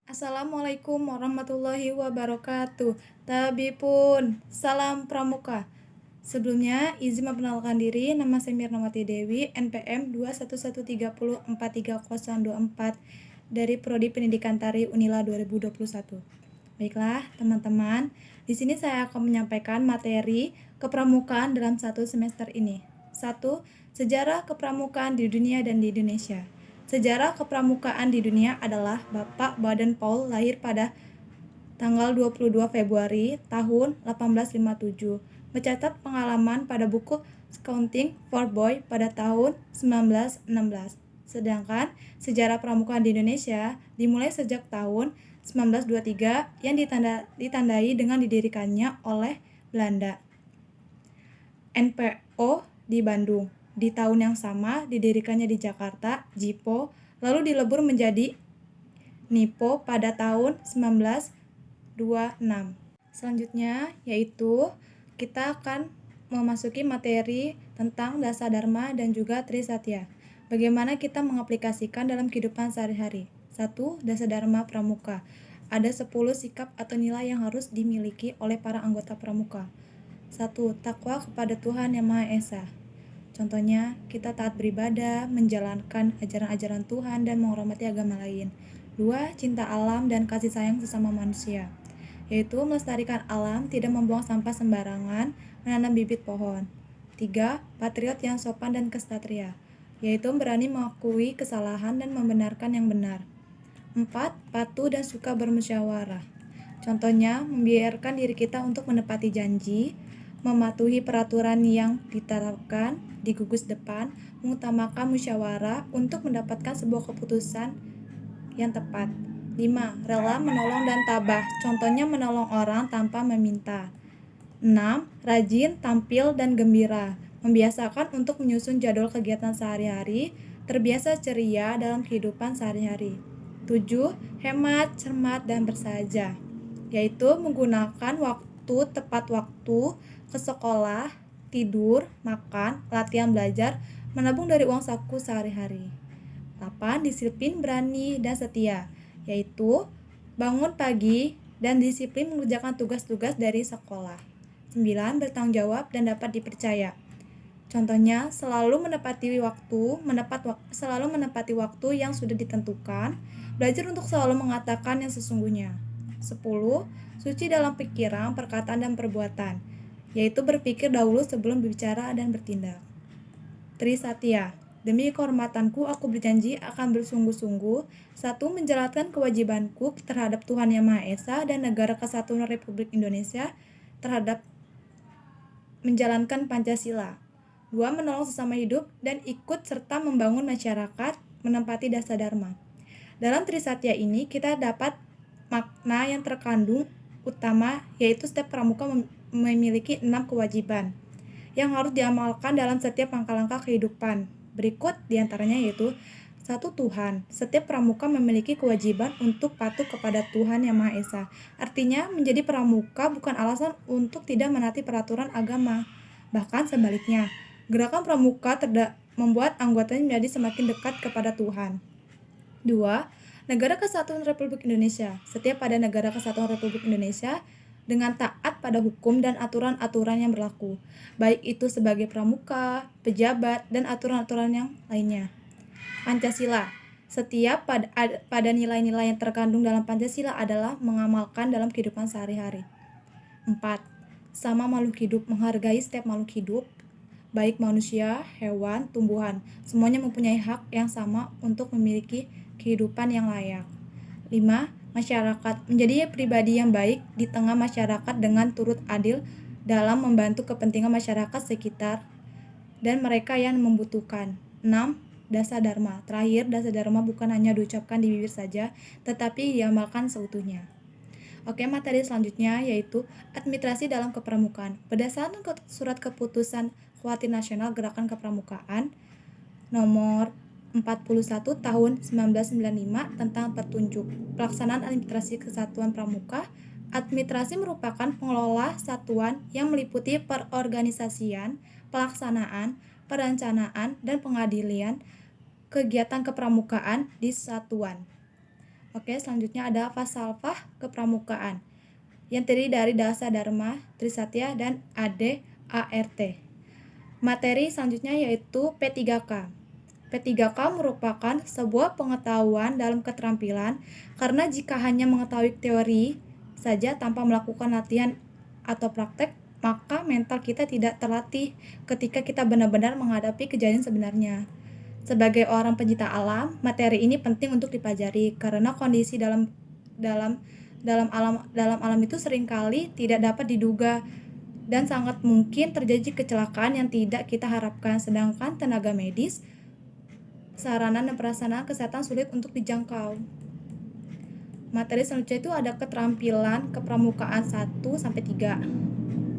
Assalamualaikum warahmatullahi wabarakatuh. Tabipun, salam pramuka. Sebelumnya, izin memperkenalkan diri, nama saya Mirnawati Dewi, NPM 211304304 dari Prodi Pendidikan Tari Unila 2021. Baiklah, teman-teman, di sini saya akan menyampaikan materi kepramukaan dalam satu semester ini. 1. Sejarah kepramukaan di dunia dan di Indonesia. Sejarah kepramukaan di dunia adalah Bapak Baden-Powell lahir pada tanggal 22 Februari tahun 1857, mencatat pengalaman pada buku Scouting for Boy pada tahun 1916. Sedangkan sejarah pramukaan di Indonesia dimulai sejak tahun 1923 yang ditandai dengan didirikannya oleh Belanda. NPO di Bandung. Di tahun yang sama didirikannya di Jakarta, JIPO, lalu dilebur menjadi NIPO pada tahun 1926. Selanjutnya yaitu kita akan memasuki materi tentang Dasa Dharma dan juga Trisatya. Bagaimana kita mengaplikasikan dalam kehidupan sehari-hari. 1. Dasa Dharma Pramuka. Ada 10 sikap atau nilai yang harus dimiliki oleh para anggota pramuka. 1. Takwa kepada Tuhan Yang Maha Esa. Contohnya, kita taat beribadah, menjalankan ajaran-ajaran Tuhan, dan menghormati agama lain. 2. Cinta alam dan kasih sayang sesama manusia, yaitu melestarikan alam, tidak membuang sampah sembarangan, menanam bibit pohon. 3. Patriot yang sopan dan kesatria, yaitu berani mengakui kesalahan dan membenarkan yang benar. 4. Patuh dan suka bermusyawarah. Contohnya, membiarkan diri kita untuk menepati janji, mematuhi peraturan yang ditetapkan di gugus depan, mengutamakan musyawarah untuk mendapatkan sebuah keputusan yang tepat. 5. Rela menolong dan tabah. Contohnya menolong orang tanpa meminta. 6. Rajin, tampil, dan gembira. Membiasakan untuk menyusun jadwal kegiatan sehari-hari, terbiasa ceria dalam kehidupan sehari-hari. 7. Hemat, cermat, dan bersahaja, yaitu menggunakan waktu tepat waktu ke sekolah, tidur, makan, latihan belajar, menabung dari uang saku sehari-hari. 8. Disiplin, berani, dan setia, yaitu bangun pagi dan disiplin mengerjakan tugas-tugas dari sekolah. 9. Bertanggung jawab dan dapat dipercaya. Contohnya, selalu menepati waktu yang sudah ditentukan, belajar untuk selalu mengatakan yang sesungguhnya. 10. Suci dalam pikiran, perkataan, dan perbuatan, yaitu berpikir dahulu sebelum berbicara dan bertindak. Trisatya. Demi kehormatanku, aku berjanji akan bersungguh-sungguh. 1. Menjalankan kewajibanku terhadap Tuhan Yang Maha Esa dan Negara Kesatuan Republik Indonesia terhadap menjalankan Pancasila. 2. Menolong sesama hidup dan ikut serta membangun masyarakat, menempati Dasa Dharma. Dalam Trisatya ini kita dapat makna yang terkandung utama, yaitu setiap pramuka memiliki 6 kewajiban yang harus diamalkan dalam setiap langkah-langkah kehidupan. Berikut diantaranya yaitu 1. Tuhan. Setiap pramuka memiliki kewajiban untuk patuh kepada Tuhan Yang Maha Esa. Artinya, menjadi pramuka bukan alasan untuk tidak menaati peraturan agama. Bahkan sebaliknya, gerakan pramuka membuat anggotanya menjadi semakin dekat kepada Tuhan. 2. Negara Kesatuan Republik Indonesia. Setiap pada Negara Kesatuan Republik Indonesia dengan taat pada hukum dan aturan-aturan yang berlaku, baik itu sebagai pramuka, pejabat, dan aturan-aturan yang lainnya. Pancasila. Setiap pada nilai-nilai yang terkandung dalam Pancasila adalah mengamalkan dalam kehidupan sehari-hari. 4. Sama makhluk hidup. Menghargai setiap makhluk hidup, baik manusia, hewan, tumbuhan. Semuanya mempunyai hak yang sama untuk memiliki kehidupan yang layak. 5. Masyarakat. Menjadi pribadi yang baik di tengah masyarakat dengan turut adil dalam membantu kepentingan masyarakat sekitar dan mereka yang membutuhkan. 6. Dasa Dharma. Terakhir, Dasa Dharma bukan hanya diucapkan di bibir saja, tetapi diamalkan seutuhnya. Oke, materi selanjutnya yaitu administrasi dalam kepramukaan. Berdasarkan surat keputusan Khawatir Nasional Gerakan Kepramukaan nomor 41 tahun 1995 tentang petunjuk pelaksanaan administrasi kesatuan pramuka. Administrasi merupakan pengelola satuan yang meliputi perorganisasian, pelaksanaan, perencanaan, dan pengadilian kegiatan kepramukaan di satuan. Oke, selanjutnya ada falsafah kepramukaan yang terdiri dari Dasa Dharma, Trisatya, dan ADART. Materi selanjutnya yaitu P3K. P3K merupakan sebuah pengetahuan dalam keterampilan karena jika hanya mengetahui teori saja tanpa melakukan latihan atau praktek, maka mental kita tidak terlatih ketika kita benar-benar menghadapi kejadian sebenarnya. Sebagai orang pencinta alam, materi ini penting untuk dipelajari karena kondisi dalam alam itu seringkali tidak dapat diduga dan sangat mungkin terjadi kecelakaan yang tidak kita harapkan. Sedangkan tenaga medis, sarana dan prasarana kesehatan sulit untuk dijangkau. Materi selanjutnya itu ada keterampilan kepramukaan 1 sampai 3.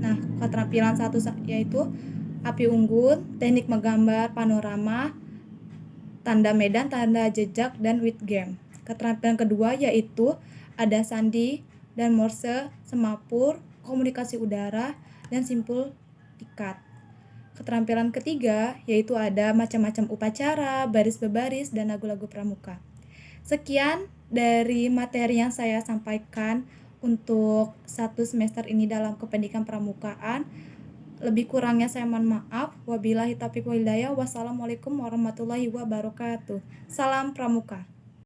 Nah, keterampilan 1 yaitu api unggun, teknik menggambar panorama, tanda medan, tanda jejak, dan with game. Keterampilan kedua yaitu ada sandi dan morse, semapur, komunikasi udara, dan simpul tikat. Keterampilan ketiga yaitu ada macam-macam upacara, baris berbaris, dan lagu-lagu pramuka. Sekian dari materi yang saya sampaikan untuk 1 semester ini dalam kependidikan pramukaan. Lebih kurangnya saya mohon maaf. Wabillahi taufiq wal hidayah. Wassalamualaikum warahmatullahi wabarakatuh. Salam pramuka.